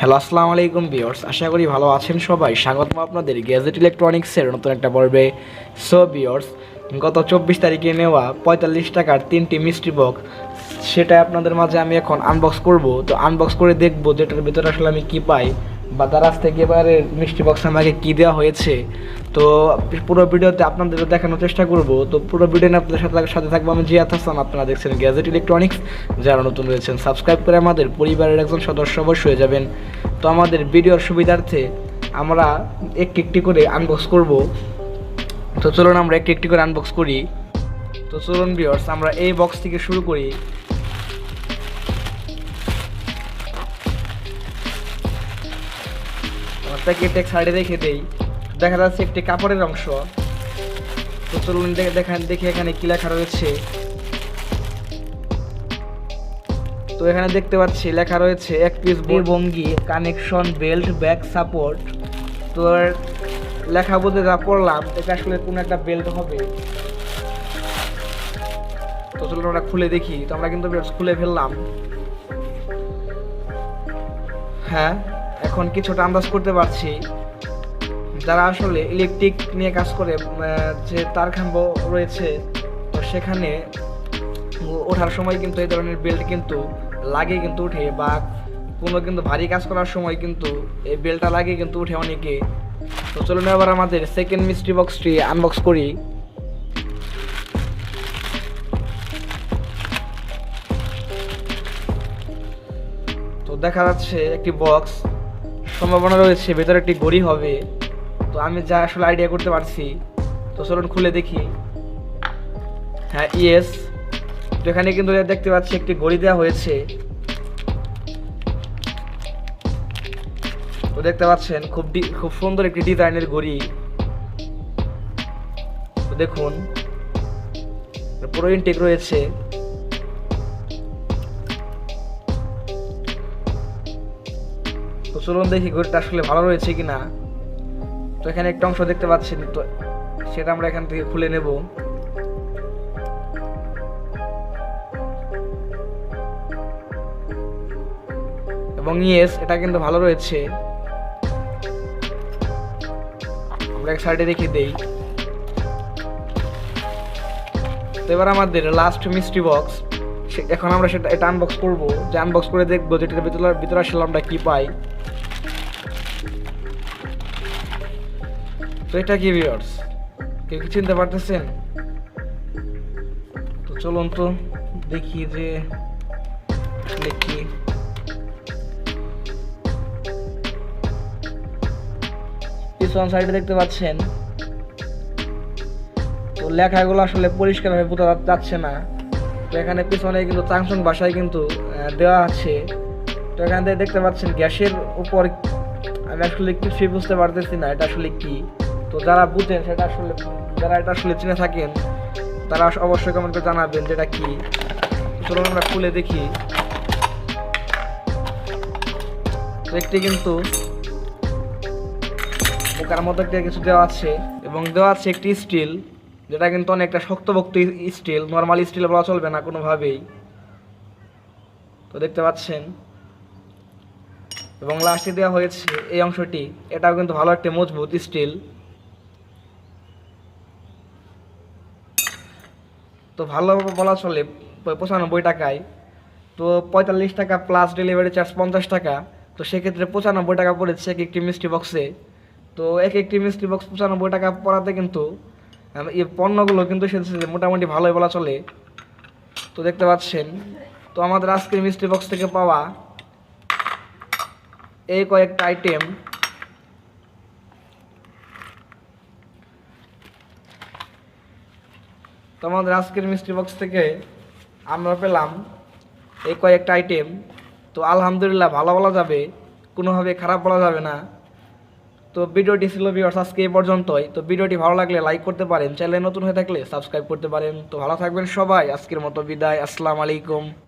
Hello, আসসালামু আলাইকুম viewers, আশা করি ভালো আছেন সবাই। স্বাগতম আপনাদের গ্যাজেট ইলেকট্রনিক্সের নতুন একটা পর্বে। সো ভিউয়ার্স, গত 24 তারিখে নেওয়া 45 টাকার 3টি মিস্ট্রি বক্স, সেটা আপনাদের মাঝে আমি এখন আনবক্স করব। তো আনবক্স করে দেখব যেটার ভিতরে আসলে আমি কী পাই, বা দারাজ থেকে এবারে মিষ্টি বক্স আমাকে কী দেওয়া হয়েছে। তো পুরো ভিডিওতে আপনাদের দেখানোর চেষ্টা করব। তো পুরো ভিডিও নিয়ে আপনাদের সাথে থাকবো আমি জিয়াদ হাসান। আপনারা দেখছেন গ্যাজেট ইলেকট্রনিক্স। যারা নতুন রয়েছেন সাবস্ক্রাইব করে আমাদের পরিবারের একজন সদস্য অবশ্যই হয়ে যাবেন। তো আমাদের ভিডিওর সুবিধার্থে আমরা একটি একটি করে আনবক্স করব। তো চলুন আমরা একটি একটি করে আনবক্স করি। তো চলুন ভিউয়ার্স, আমরা এই বক্স থেকে শুরু করি। প্যাকেট এক সাইডে রেখে দেই। দেখা যাচ্ছে একটি কাপড়ের অংশ। তো চলুন দেখি এখানে কি লেখা রয়েছে। তো এখানে দেখতে পাচ্ছি লেখা রয়েছে এক পিস ভঙ্গি কানেকশন বেল্ট ব্যাক সাপোর্ট। তো লেখা বলতে যা পড়লাম, এটা আসলে কোনো একটা বেল্ট হবে। তো চলুন আমরা খুলে দেখি। তো আমরা কিন্তু খুলে ফেললাম। হ্যাঁ, এখন কিছুটা আন্দাজ করতে পারছি। যারা আসলে ইলেকট্রিক নিয়ে কাজ করে, যে তার খাম্ব রয়েছে, তো সেখানে ওঠার সময় কিন্তু এই ধরনের বেল্ট কিন্তু লাগে, কিন্তু উঠে, বা কোনো কিন্তু ভারী কাজ করার সময় কিন্তু এই বেল্টটা লাগে, কিন্তু উঠে অনেকে। তো চলুন এবার আমাদের সেকেন্ড মিস্ট্রি বক্সটি আনবক্স করি। তো দেখা যাচ্ছে একটি বক্স, সম্ভাবনা রয়েছে ভেতরে একটি ঘড়ি হবে। তো আমি যা আসলে আইডিয়া করতে পারছি। তো চলুন খুলে দেখি। হ্যাঁ, ইয়েস। তো এখানে কিন্তু দেখতে পাচ্ছি একটি ঘড়ি দেওয়া হয়েছে। তো দেখতে পাচ্ছেন খুব সুন্দর একটি ডিজাইনের ঘড়ি। তো দেখুন পুরো ইনটেক রয়েছে। তো চলুন দেখি ঘড়িটা আসলে ভালো রয়েছে কিনা। তো এখানে একটা অংশ দেখতে পাচ্ছেন, তো সেটা আমরা এখান থেকে খুলে নেব। এবং ইয়েস, এটা কিন্তু ভালো রয়েছে। আমরা এক সাইডে রেখে দেই। তো এবার আমাদের লাস্ট মিস্ট্রি বক্স, এখন আমরা এটা আনবক্স করব। যে আনবক্স করে দেখবো যেটার ভিতরে আসলে আমরা কি পাই। তো এটা কি ভিউয়ার্স, কেউ কি চিনতে পারতেছেন? তো চলুন তো দেখি যে আসলে কি। পিছন সাইডে দেখতে পাচ্ছেন, তো লেখাগুলো আসলে পরিষ্কারভাবে বোঝা যাচ্ছে না। তো এখানে পিছনে কিন্তু চাংচং ভাষায় কিন্তু দেওয়া আছে। তো এখান থেকে দেখতে পাচ্ছেন গ্যাসের উপর, আমি আসলে কিছুই বুঝতে পারতেছি না এটা আসলে কি। তো যারা বুঝেন সেটা আসলে, যারা এটা আসলে চিনে থাকেন, তারা অবশ্যই কমেন্ট করে জানাবেন যেটা কি। চলুন আমরা খুলে দেখি। তো একটি কিন্তু বোকার মতো একটা কিছু দেওয়া আছে, এবং দেওয়া আছে একটি স্টিল, যেটা কিন্তু অনেকটা শক্তপোক্ত স্টিল, নর্মাল স্টিল বলা চলবে না কোনোভাবেই। তো দেখতে পাচ্ছেন, এবং লাস্টে দেওয়া হয়েছে এই অংশটি, এটাও কিন্তু ভালো একটা মজবুত স্টিল। তো ভালো বলা চলে 95 টাকায়। তো 45 টাকা প্লাস ডেলিভারি চার্জ 50 টাকা। তো সেক্ষেত্রে 95 টাকা পড়েছে এক একটি মিষ্টি বক্সে। তো এক একটি মিষ্টি বক্স 95 টাকা পড়াতে কিন্তু এই পণ্যগুলো কিন্তু সেটা মোটামুটি ভালোই বলা চলে। তো দেখতে পাচ্ছেন, তো আমাদের আজকের মিষ্টি বক্স থেকে পাওয়া এই কয়েকটা আইটেম, তো আমাদের আজকের মিষ্টি বক্স থেকে আমরা পেলাম এই কয়েকটা আইটেম। তো আলহামদুলিল্লাহ ভালো বলা যাবে, কোনোভাবে খারাপ বলা যাবে না। তো ভিডিওটি ছিল ভিউয়ার্স আজকে এই পর্যন্তই। তো ভিডিওটি ভালো লাগলে লাইক করতে পারেন, চ্যানেলে নতুন হয়ে থাকলে সাবস্ক্রাইব করতে পারেন। তো ভালো থাকবেন সবাই, আজকের মতো বিদায়, আসসালামু আলাইকুম।